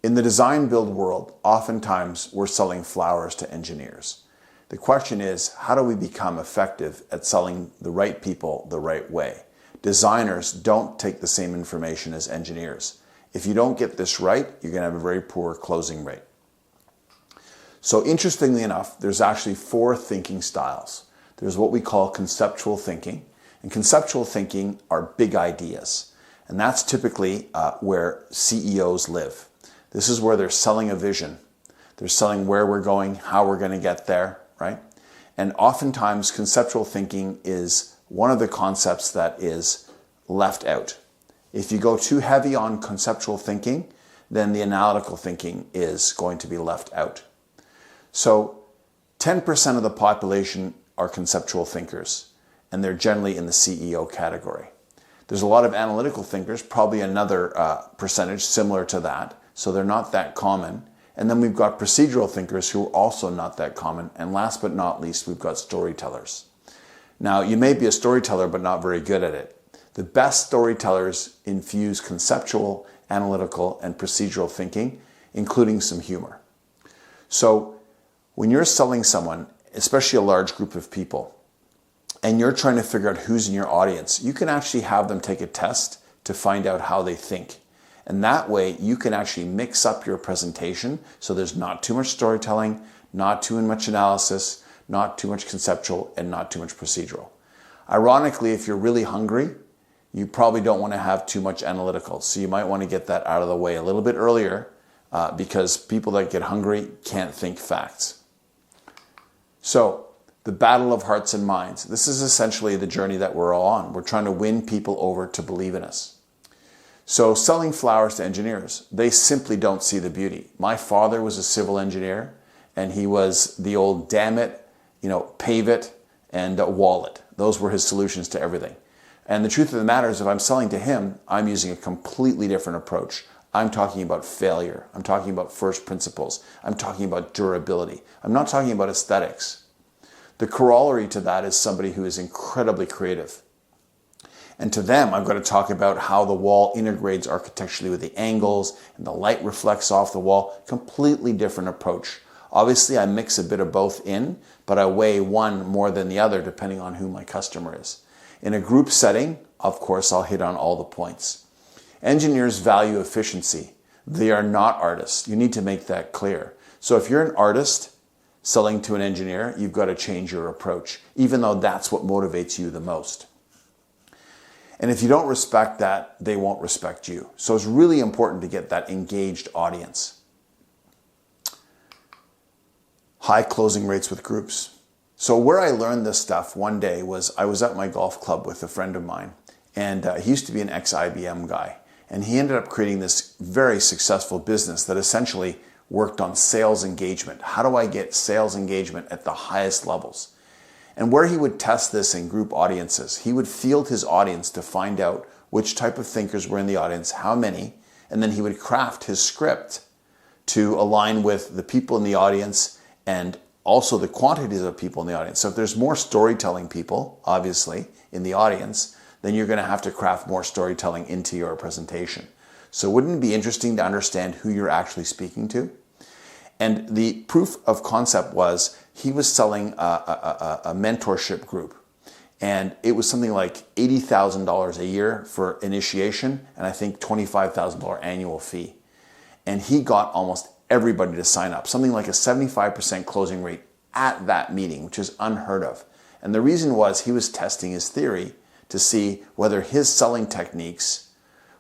In the design build world, oftentimes we're selling flowers to engineers. The question is, how do we become effective at selling the right people the right way? Designers don't take the same information as engineers. If you don't get this right, you're going to have a very poor closing rate. So interestingly enough, there's actually 4 thinking styles. There's what we call conceptual thinking. And conceptual thinking are big ideas. And that's typically where CEOs live. This is where they're selling a vision. They're selling where we're going, how we're going to get there, right? And oftentimes conceptual thinking is one of the concepts that is left out. If you go too heavy on conceptual thinking, then the analytical thinking is going to be left out. So 10% of the population are conceptual thinkers, and they're generally in the CEO category. There's a lot of analytical thinkers, probably another percentage similar to that, so they're not that common. And then we've got procedural thinkers who are also not that common. And last but not least, we've got storytellers. Now, you may be a storyteller, but not very good at it. The best storytellers infuse conceptual, analytical, and procedural thinking, including some humor. So when you're selling someone, especially a large group of people, and you're trying to figure out who's in your audience, you can actually have them take a test to find out how they think. And that way you can actually mix up your presentation so there's not too much storytelling, not too much analysis, not too much conceptual, and not too much procedural. Ironically, if you're really hungry, you probably don't want to have too much analytical. So you might want to get that out of the way a little bit earlier because people that get hungry can't think facts. So the battle of hearts and minds. This is essentially the journey that we're all on. We're trying to win people over to believe in us. So selling flowers to engineers, they simply don't see the beauty. My father was a civil engineer, and he was the old damn it, pave it, and wall it. Those were his solutions to everything. And the truth of the matter is, if I'm selling to him, I'm using a completely different approach. I'm talking about failure. I'm talking about first principles. I'm talking about durability. I'm not talking about aesthetics. The corollary to that is somebody who is incredibly creative. And to them, I've got to talk about how the wall integrates architecturally with the angles and the light reflects off the wall. Completely different approach. Obviously, I mix a bit of both in, but I weigh one more than the other depending on who my customer is. In a group setting, of course, I'll hit on all the points. Engineers value efficiency. They are not artists. You need to make that clear. So if you're an artist selling to an engineer, you've got to change your approach, even though that's what motivates you the most. And if you don't respect that, they won't respect you. So it's really important to get that engaged audience. High closing rates with groups. So where I learned this stuff one day was I was at my golf club with a friend of mine, and he used to be an ex-IBM guy. And he ended up creating this very successful business that essentially worked on sales engagement. How do I get sales engagement at the highest levels? And where he would test this in group audiences, he would field his audience to find out which type of thinkers were in the audience, how many, and then he would craft his script to align with the people in the audience and also the quantities of people in the audience. So if there's more storytelling people, obviously, in the audience, then you're going to have to craft more storytelling into your presentation. So wouldn't it be interesting to understand who you're actually speaking to? And the proof of concept was he was selling a mentorship group. And it was something like $80,000 a year for initiation and I think $25,000 annual fee. And he got almost everybody to sign up, something like a 75% closing rate at that meeting, which is unheard of. And the reason was he was testing his theory to see whether his selling techniques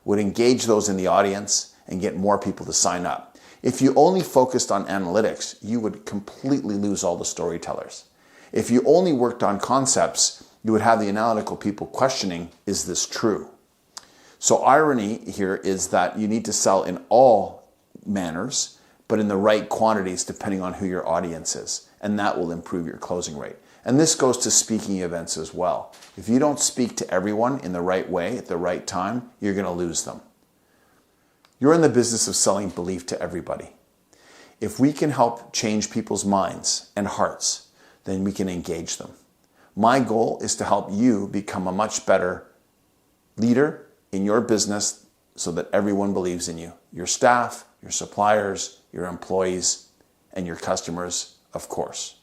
would engage those in the audience and get more people to sign up. If you only focused on analytics, you would completely lose all the storytellers. If you only worked on concepts, you would have the analytical people questioning, is this true? So irony here is that you need to sell in all manners, but in the right quantities depending on who your audience is. And that will improve your closing rate. And this goes to speaking events as well. If you don't speak to everyone in the right way at the right time, you're going to lose them. You're in the business of selling belief to everybody. If we can help change people's minds and hearts, then we can engage them. My goal is to help you become a much better leader in your business so that everyone believes in you. Your staff, your suppliers, your employees, and your customers, of course.